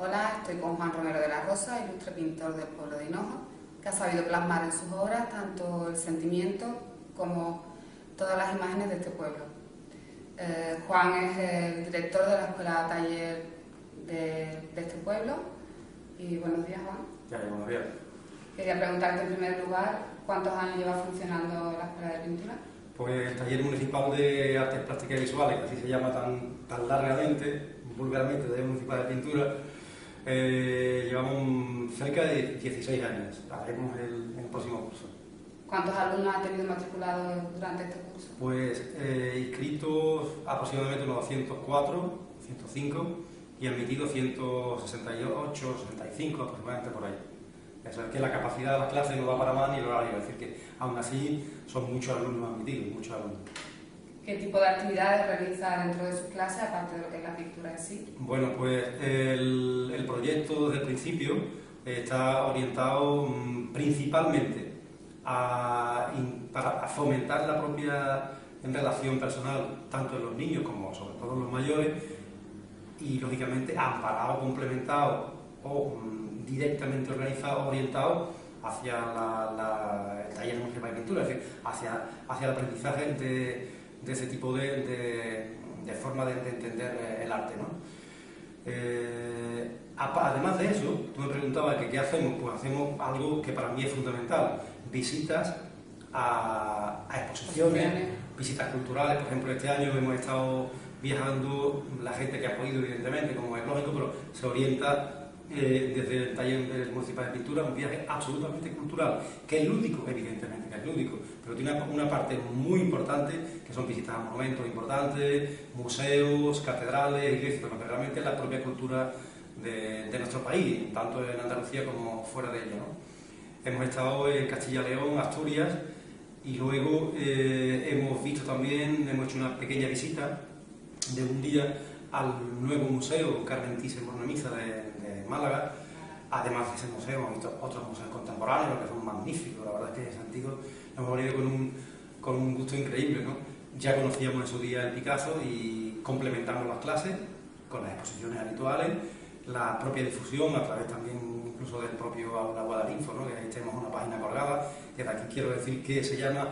Hola, estoy con Juan Romero de la Rosa, ilustre pintor del pueblo de Hinojo, que ha sabido plasmar en sus obras tanto el sentimiento como todas las imágenes de este pueblo. Juan es el director de la escuela taller de este pueblo. Y buenos días, Juan. Ya, buenos días. Quería preguntarte en primer lugar, ¿cuántos años lleva funcionando la escuela de pintura? Pues el Taller Municipal de Artes Plásticas y Visuales, que así se llama tan largamente, vulgarmente, Taller Municipal de Pintura, llevamos cerca de 16 años, haremos el próximo curso. ¿Cuántos alumnos ha tenido matriculados durante este curso? Pues inscritos aproximadamente unos 204, 105 y admitidos 168, 65 aproximadamente por ahí. Eso es que la capacidad de las clases no va para más ni el horario, es decir que aún así son muchos alumnos admitidos, muchos alumnos. ¿Qué tipo de actividades realiza dentro de sus clases, aparte de lo que es la pintura en sí? Bueno, pues el proyecto desde el principio está orientado principalmente para fomentar la propia relación personal, tanto en los niños como sobre todo en los mayores, y lógicamente amparado, complementado o directamente organizado, orientado hacia el taller municipal de pintura, es decir, hacia el aprendizaje de ese tipo de forma de entender el arte, ¿no? Además de eso, tú me preguntabas que qué hacemos, pues hacemos algo que para mí es fundamental, visitas a exposiciones, visitas culturales. Por ejemplo, este año hemos estado viajando, la gente que ha podido, evidentemente, como es lógico, pero se orienta desde el taller municipal de pintura, un viaje absolutamente cultural, que es lúdico, evidentemente que es lúdico, pero tiene una parte muy importante, que son visitas a monumentos importantes, museos, catedrales, iglesias, pero realmente la propia cultura de nuestro país, tanto en Andalucía como fuera de ella, ¿no? Hemos estado en Castilla y León, Asturias, y luego hemos visto también, hemos hecho una pequeña visita de un día al nuevo museo Carmen Thyssen-Bornemisza de Málaga. Además de ese museo hemos visto otros museos contemporáneos que son magníficos, la verdad es que en ese sentido hemos venido con un gusto increíble, ¿no? Ya conocíamos en su día el Picasso y complementamos las clases con las exposiciones habituales, la propia difusión a través también incluso del propio Aula Guadalinfo, ¿no? Que ahí tenemos una página colgada, que de aquí quiero decir que se llama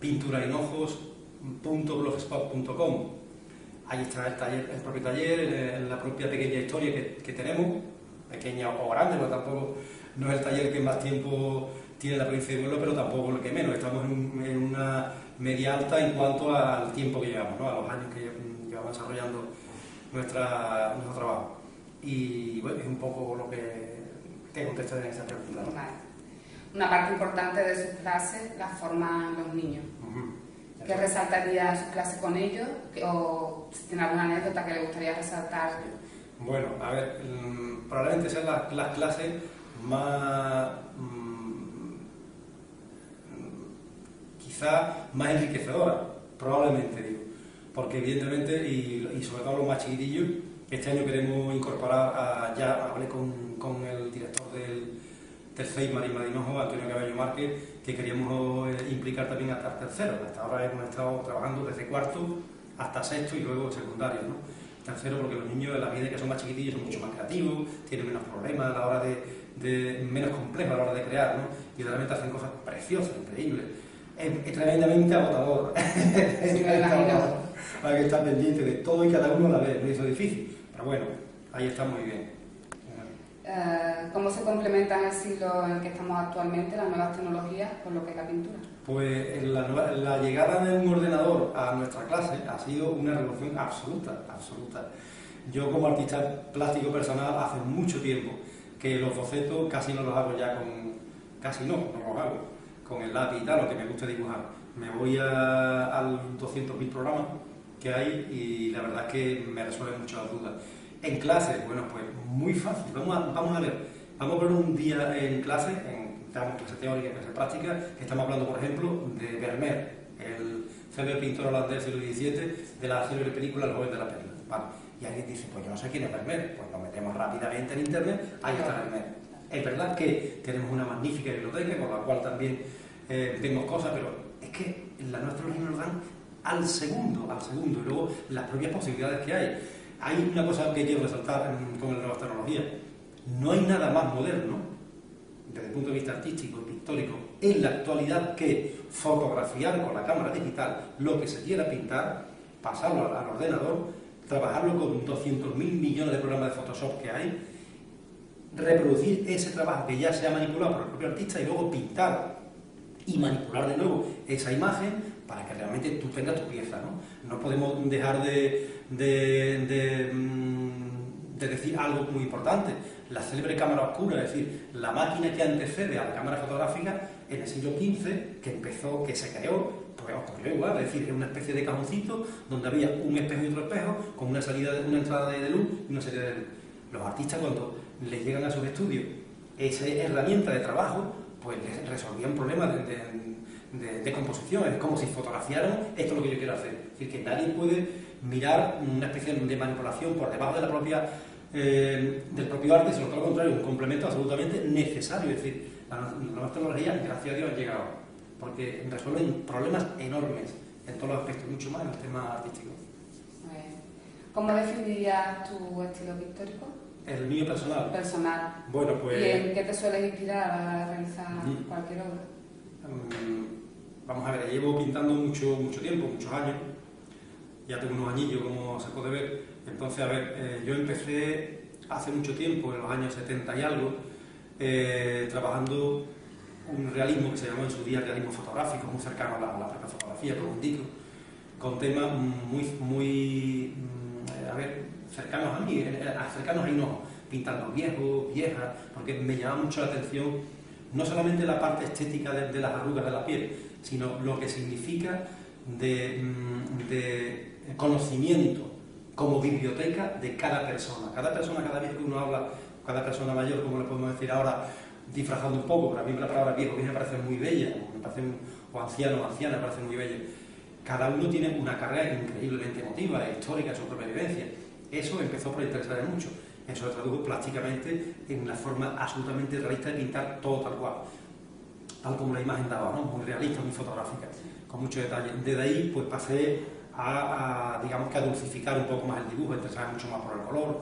pinturahinojos.blogspot.com. Ahí está el taller, el propio taller, la propia pequeña historia que tenemos, pequeña o grande, pero tampoco no es el taller que más tiempo tiene la provincia de Huelva, pero tampoco lo que menos. Estamos en una media alta en cuanto al tiempo que llevamos, ¿no? A los años que llevamos desarrollando nuestro trabajo. Y bueno, es un poco lo que te contesto en esa pregunta, ¿no? Vale. Una parte importante de sus clases la forman los niños. ¿Qué resaltaría sus clases con ellos? ¿O si tiene alguna anécdota que le gustaría resaltar? Bueno, a ver, probablemente sean las clases más, quizá más enriquecedoras, probablemente digo, porque evidentemente, y sobre todo los más chiquitillos, este año queremos incorporar, ya hablé con el director del CEIP Marín de Hinojo, Antonio Cabello Márquez, que queríamos implicar también hasta el tercero. Hasta ahora hemos estado trabajando desde cuarto hasta sexto y luego secundario, ¿no? Tercero porque los niños en la medida que son más chiquitillos son mucho más creativos, tienen menos problemas a la hora menos complejos a la hora de crear, ¿no? Y realmente hacen cosas preciosas, increíbles. Es tremendamente agotador. Sí, me imagino. Hay que estar pendiente de todo y cada uno a la vez, no es difícil, pero bueno, ahí está muy bien. ¿Cómo se complementan en el siglo en el que estamos actualmente las nuevas tecnologías con lo que es la pintura? Pues la llegada de un ordenador a nuestra clase ha sido una revolución absoluta. Yo como artista plástico personal hace mucho tiempo que los bocetos casi no los hago ya no los hago con el lápiz y tal, lo que me gusta dibujar. Me voy al 200.000 programas que hay y la verdad es que me resuelven mucho las dudas. En clase, bueno, pues muy fácil. Vamos a ver un día en clase, damos clase teórica y clase práctica, que estamos hablando, por ejemplo, de Vermeer, el célebre pintor holandés del siglo XVII, de la célebre película El joven de la perla. Vale. Y alguien dice, pues yo no sé quién es Vermeer, pues nos metemos rápidamente en internet, ahí está Vermeer. Es verdad que tenemos una magnífica biblioteca, con la cual también vemos cosas, pero es que la nuestra nos dan al segundo, y luego las propias posibilidades que hay. hay una cosa que quiero resaltar con las nuevas tecnologías. No hay nada más moderno, desde el punto de vista artístico y pictórico, en la actualidad que fotografiar con la cámara digital lo que se quiera pintar, pasarlo al ordenador, trabajarlo con 200.000 millones de programas de Photoshop que hay, reproducir ese trabajo que ya se ha manipulado por el propio artista y luego pintar y manipular de nuevo esa imagen para que realmente tú tengas tu pieza, ¿no? No podemos dejar de decir algo muy importante. La célebre cámara oscura, es decir, la máquina que antecede a la cámara fotográfica en el siglo XV, que empezó, que se creó, pues ocurrió igual, es decir, era una especie de cajoncito donde había un espejo y otro espejo, con una salida, una entrada de luz y una salida de luz. Los artistas, cuando les llegan a sus estudios esa herramienta de trabajo, pues les resolvían problemas de composición. Es como si fotografiaran esto es lo que yo quiero hacer. Es decir, que nadie puede mirar una especie de manipulación por debajo de la propia, del propio arte, sino todo lo contrario, un complemento absolutamente necesario. Es decir, las nuevas tecnologías, gracias a Dios, han llegado, porque resuelven problemas enormes en todos los aspectos, mucho más en los temas artísticos. ¿Cómo definirías tu estilo pictórico? El mío personal. Personal. Bueno, pues... ¿Y en qué te sueles inspirar a realizar cualquier obra? Vamos a ver, llevo pintando mucho tiempo, muchos años. Ya tengo unos añillos, como se puede ver. Entonces, a ver, yo empecé hace mucho tiempo, en los años 70 y algo, trabajando un realismo que se llamó en su día realismo fotográfico, muy cercano a la propia fotografía, como indico, con temas muy cercanos a mí, cercanos a Hinojo, pintando viejos, viejas, porque me llamaba mucho la atención no solamente la parte estética de las arrugas de la piel, sino lo que significa de conocimiento como biblioteca de cada persona. Cada vez que uno habla, cada persona mayor, como le podemos decir ahora, disfrazando un poco, pero a mí la palabra viejo me parece muy bella, o anciano o anciana me parece muy bella. Cada uno tiene una carrera increíblemente emotiva, histórica, su propia vivencia. Eso empezó por interesarme mucho. Eso se tradujo plásticamente en la forma absolutamente realista de pintar todo tal cual, tal como la imagen daba, ¿no? Muy realista, muy fotográfica, con mucho detalle. Desde ahí pues pasé digamos que a dulcificar un poco más el dibujo, a interesarme mucho más por el color.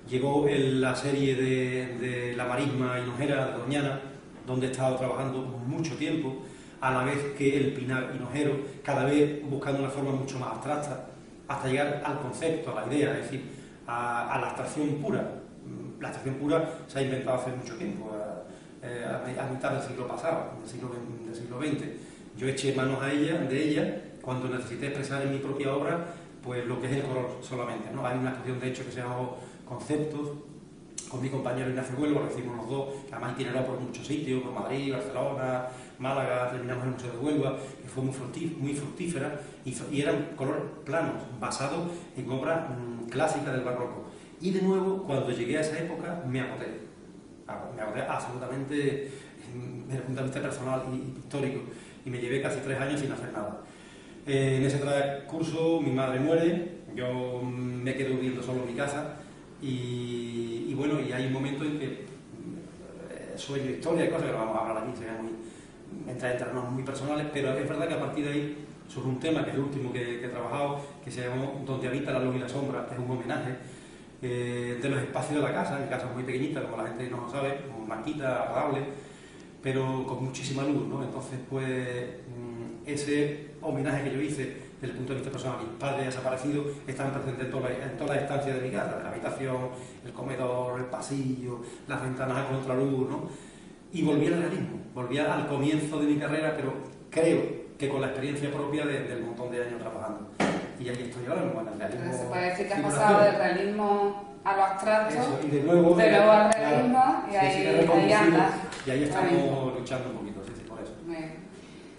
Llegó la serie de La Marisma Hinojera de Doñana, donde he estado trabajando mucho tiempo, a la vez que el Pinar Hinojero, cada vez buscando una forma mucho más abstracta, hasta llegar al concepto, a la idea, es decir, a la abstracción pura. La abstracción pura se ha inventado hace mucho tiempo, a mitad del siglo pasado, del siglo XX. Yo eché manos de ella cuando necesité expresar en mi propia obra pues lo que es el color solamente, ¿no? Hay una exposición de hecho que se llama Conceptos, con mi compañero Ignacio Huelva, lo hicimos los dos, que además itineró por muchos sitios, por Madrid, Barcelona, Málaga, terminamos en el Museo de Huelva, que fue muy fructífera, y eran colores planos, basados en obras clásicas del barroco. Y de nuevo, cuando llegué a esa época, me agoté absolutamente desde el punto de vista personal y pictórico, y me llevé casi 3 años sin hacer nada. En ese transcurso mi madre muere, yo me quedo viviendo solo en mi casa, y bueno, y hay un momento en que sueño historia y cosas que no vamos a hablar aquí, sería entrar en terrenos muy personales, pero es verdad que a partir de ahí surge un tema, que es el último que he trabajado, que se llama Donde habita la luz y la sombra, que es un homenaje de los espacios de la casa, en casas muy pequeñitas, como la gente no lo sabe, como blanquita, agradable, pero con muchísima luz, ¿no? Entonces, pues, ese homenaje que yo hice desde el punto de vista personal, mis padres desaparecidos estaban presentes en todas las estancias de mi casa, la habitación, el comedor, el pasillo, las ventanas a contraluz, ¿no? Y volví al realismo, volví al comienzo de mi carrera, pero creo que con la experiencia propia del montón de años trabajando. Y ahí estoy ahora, bueno, el realismo. Se puede decir que has pasado del realismo a lo abstracto, eso, y de nuevo al realismo, claro, y ahí andas. Y ahí estamos luchando un poquito, sí, por eso.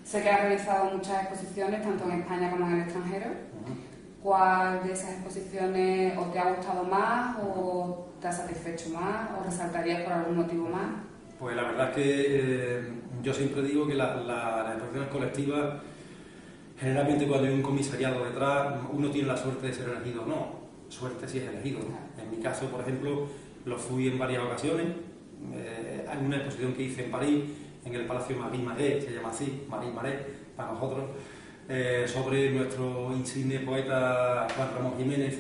Sé que has realizado muchas exposiciones, tanto en España como en el extranjero. ¿Cuál de esas exposiciones o te ha gustado más, o te ha satisfecho más, o resaltarías por algún motivo más? Pues la verdad es que yo siempre digo que las exposiciones colectivas, generalmente cuando hay un comisariado detrás, uno tiene la suerte de ser elegido o no. Suerte si es elegido, ¿no? En mi caso, por ejemplo, lo fui en varias ocasiones. Hay una exposición que hice en París, en el Palacio Marie Marais, se llama así, Marie Marais, para nosotros, sobre nuestro insigne poeta Juan Ramón Jiménez.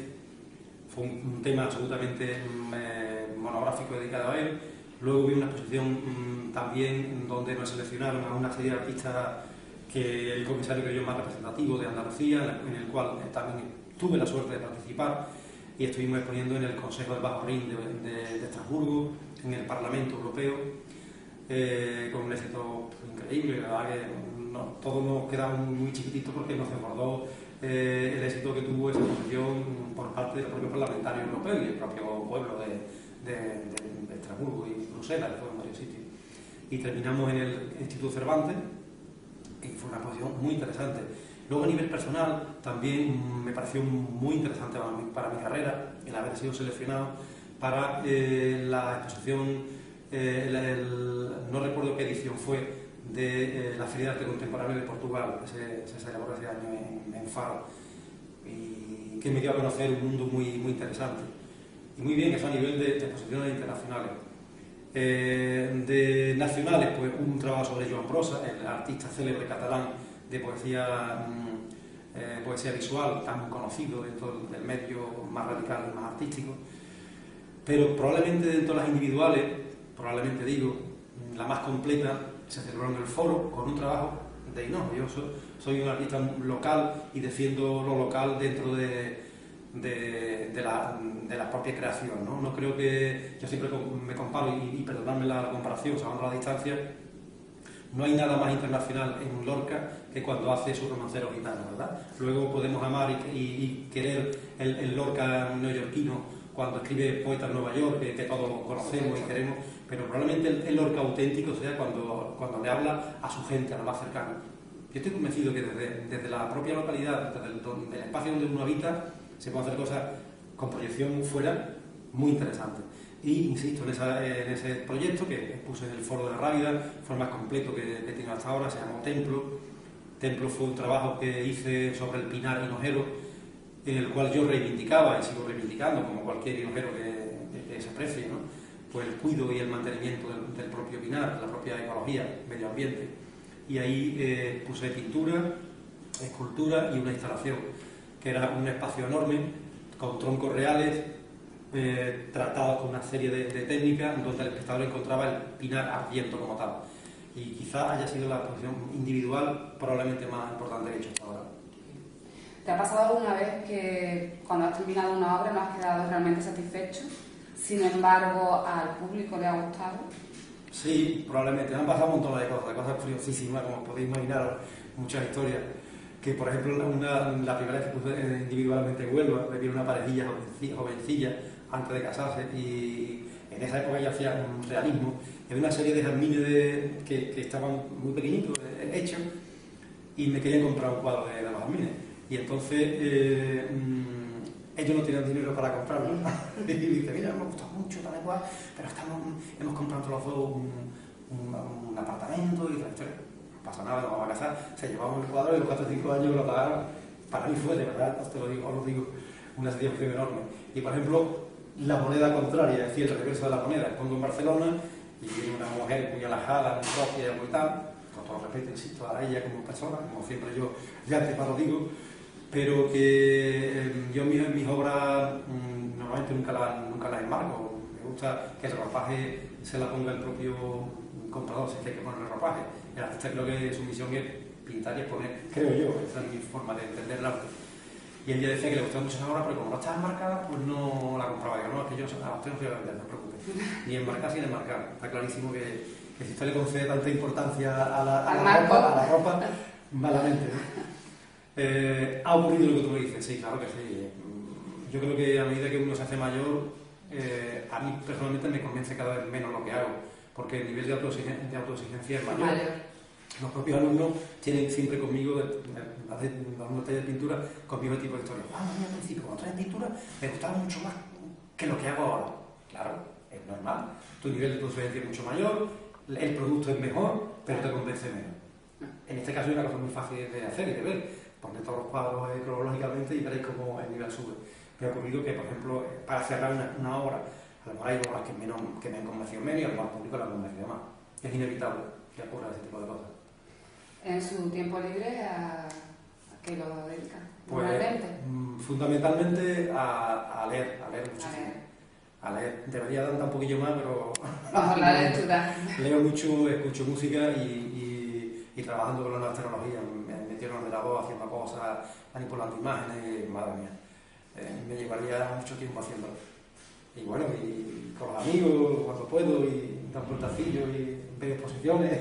fue un tema absolutamente monográfico dedicado a él. Luego vi una exposición también donde nos seleccionaron a una serie de artistas que el comisario creyó más representativo de Andalucía, en el cual también tuve la suerte de participar, y estuvimos exponiendo en el Consejo del Bajo Rin de Estrasburgo, en el Parlamento Europeo, con un éxito increíble. La verdad que todos nos quedamos muy chiquititos porque nos desbordó el éxito que tuvo esa exposición por parte del propio parlamentario europeo y el propio pueblo de Estrasburgo y Bruselas, fue en varios sitios. Y terminamos en el Instituto Cervantes, y fue una exposición muy interesante. Luego, a nivel personal, también me pareció muy interesante para mi carrera el haber sido seleccionado para la exposición, no recuerdo qué edición fue, de la Feria de Arte Contemporáneo de Portugal, que se celebró ese año en Faro, y que me dio a conocer un mundo muy interesante. Y muy bien, eso a nivel de exposiciones internacionales. De nacionales, pues un trabajo sobre Joan Brossa, el artista célebre catalán de poesía visual, tan conocido dentro del medio más radical y más artístico. Pero probablemente dentro de las individuales, probablemente digo, la más completa se celebró en el Foro con un trabajo de Hinojo. Yo soy un artista local y defiendo lo local dentro de la propia creación, ¿no? No creo que, yo siempre me comparo, y perdonadme la comparación, salvando la distancia, no hay nada más internacional en Lorca que cuando hace su romancero gitano, ¿verdad? Luego podemos amar y querer el Lorca neoyorquino cuando escribe Poeta en Nueva York, que todos conocemos y queremos, pero probablemente el Lorca auténtico sea cuando le habla a su gente, a lo más cercano. Yo estoy convencido que desde la propia localidad, desde el espacio donde uno habita, se pueden hacer cosas con proyección fuera muy interesantes. Y insisto en ese proyecto que puse en el Foro de la Rábida, fue el más completo que he tenido hasta ahora, se llamó Templo. Templo fue un trabajo que hice sobre el pinar hinojero, en el cual yo reivindicaba y sigo reivindicando, como cualquier hinojero que se aprecie, ¿no? Pues el cuidado y el mantenimiento del propio pinar, la propia ecología, medio ambiente. Y ahí puse pintura, escultura y una instalación, que era un espacio enorme, con troncos reales, tratados con una serie de técnicas, donde el espectador encontraba el pinar ardiendo como tal. Y quizás haya sido la exposición individual probablemente más importante que he hecho hasta ahora. ¿Te ha pasado alguna vez que cuando has terminado una obra no has quedado realmente satisfecho? Sin embargo, ¿al público le ha gustado? Sí, probablemente. Me han pasado un montón de cosas curiosísimas, como podéis imaginar, muchas historias. Que, por ejemplo, la primera vez que puse individualmente en Huelva, me vino una parejilla jovencilla antes de casarse, y en esa época ya hacía un realismo. Y había una serie de jazmines que estaban muy pequeñitos, hechos, y me querían comprar un cuadro de los jazmines. Y entonces ellos no tenían dinero para comprarlo. Y dice, mira, me gusta mucho, tal y cual, pero hemos comprado los dos un apartamento y tal. No pasa nada, nos vamos a casar. Se llevaban el cuadro y los 4 o 5 años lo pagaron. Para mí fue, de verdad, os lo digo, una satisfacción enorme. Y, por ejemplo, la moneda contraria, es decir, el reverso de la moneda. Pongo en Barcelona y viene una mujer muy alejada, muy propia, muy tal, con todo respeto, insisto, a ella como persona, como siempre yo ya antes lo digo, pero que yo en mis obras normalmente nunca las enmarco. Me gusta que el ropaje se la ponga el propio comprador, si es que hay que poner el ropaje. El artista creo que su misión es pintar y exponer, creo yo, esa es mi forma de entender el arte. Y ella decía que le gustaba mucho esa obra, pero como no estaba enmarcada, pues no la compraba. Digo, no, es que yo a usted no se voy a vender, no se preocupe. Ni enmarcar sin enmarcar. Está clarísimo que si usted le concede tanta importancia a la ropa, malamente, ¿no? ¿Ha ocurrido lo que tú me dices? Sí, claro que sí. Yo creo que a medida que uno se hace mayor, a mí personalmente me convence cada vez menos lo que hago, porque el nivel de autoexigencia es mayor. Los propios alumnos tienen siempre conmigo, los alumnos de pintura, conmigo el tipo de historia. Al principio, cuando traes pintura, me gustaba mucho más que lo que hago ahora. Claro, es normal. Tu nivel de autoexigencia es mucho mayor, el producto es mejor, pero te convence menos. En este caso hay una cosa muy fácil de hacer y de ver. Poned todos los cuadros cronológicamente y veréis cómo el nivel sube. Me ha ocurrido que, por ejemplo, para cerrar una obra, a lo mejor hay obras que me han convencido menos y a lo mejor al público la han convencido más. Es inevitable que ocurra ese tipo de cosas. En su tiempo libre, qué lo dedicas? Pues fundamentalmente a leer muchísimo. A leer. Debería dar un poquillo más, pero Bajo la lectura. Leo mucho, escucho música y trabajando con las nuevas tecnologías, me metieron en la voz, haciendo cosas, manipulando imágenes, madre mía. Me llevaría mucho tiempo haciéndolo. Y bueno, y con los amigos, cuando puedo, y dar puertacillos, y ver exposiciones,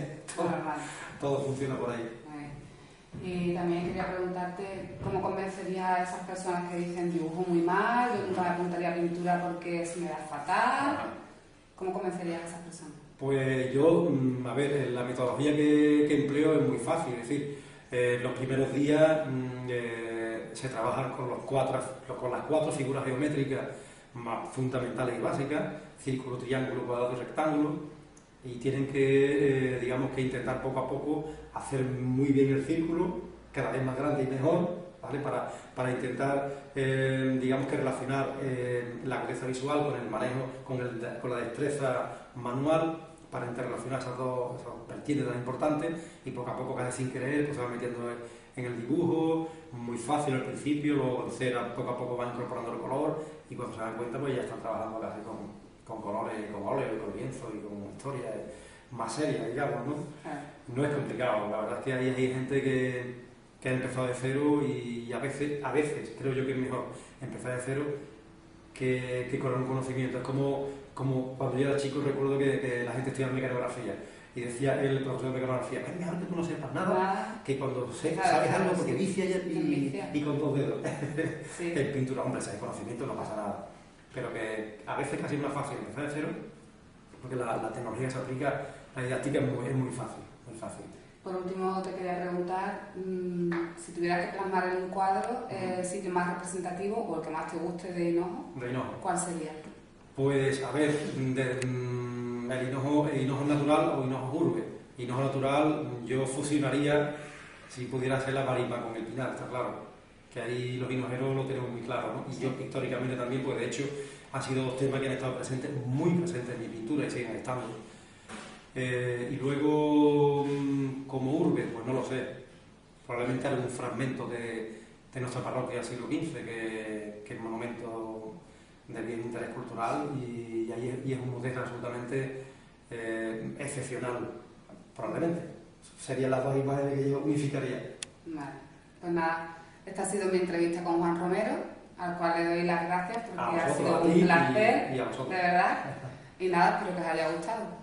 todo funciona por ahí. Y también quería preguntarte cómo convencerías a esas personas que dicen dibujo muy mal, yo nunca me apuntaría a pintura porque se me da fatal. ¿Cómo convencerías a esas personas? Pues yo, a ver, la metodología que empleo es muy fácil, es decir, los primeros días se trabajan con las cuatro figuras geométricas más fundamentales y básicas, círculo, triángulo, cuadrado y rectángulo, y tienen que, digamos que intentar poco a poco hacer muy bien el círculo, cada vez más grande y mejor, ¿vale? Para intentar, digamos que relacionar la agudeza visual con el manejo, con la destreza manual, para interrelacionar esas dos vertientes tan importantes, y poco a poco, casi sin querer, pues se va metiendo en el dibujo, muy fácil al principio, luego en cera poco a poco va incorporando el color, y cuando se dan cuenta pues ya están trabajando casi con colores, con óleo, con lienzo y con historias más serias, digamos, ¿no? No es complicado, la verdad es que hay gente que ha empezado de cero, y a veces creo yo que es mejor empezar de cero que con un conocimiento. Es como cuando yo era chico, recuerdo que la gente estudiaba mecanografía y decía el profesor de mecanografía: es mejor que tú no sepas nada que cuando sabes algo, porque vicia y con dos dedos. Sí. En pintura, hombre, si hay conocimiento no pasa nada, pero que a veces casi es más fácil empezar de cero, porque la tecnología se aplica, la didáctica es muy fácil, muy fácil. Por último, te quería preguntar, si tuvieras que plasmar en un cuadro el sitio más representativo o el que más te guste de Hinojo, ¿cuál sería? Pues, a ver, el Hinojo natural o Hinojo urbe. Hinojo natural, yo fusionaría, si pudiera ser, la marisma con el pinar, está claro, que ahí los hinojeros lo tenemos muy claro, ¿no? Y yo históricamente también, pues de hecho, han sido dos temas que han estado muy presentes en mi pintura y siguen estando. Y luego, como urbe, pues no lo sé, probablemente algún fragmento de nuestra parroquia del siglo XV, que es un monumento de bien interés cultural, y es un modelo absolutamente excepcional, probablemente. Serían las dos imágenes que yo unificaría. Vale, pues nada, esta ha sido mi entrevista con Juan Romero, al cual le doy las gracias porque ha sido un placer, de verdad, y nada, espero que os haya gustado.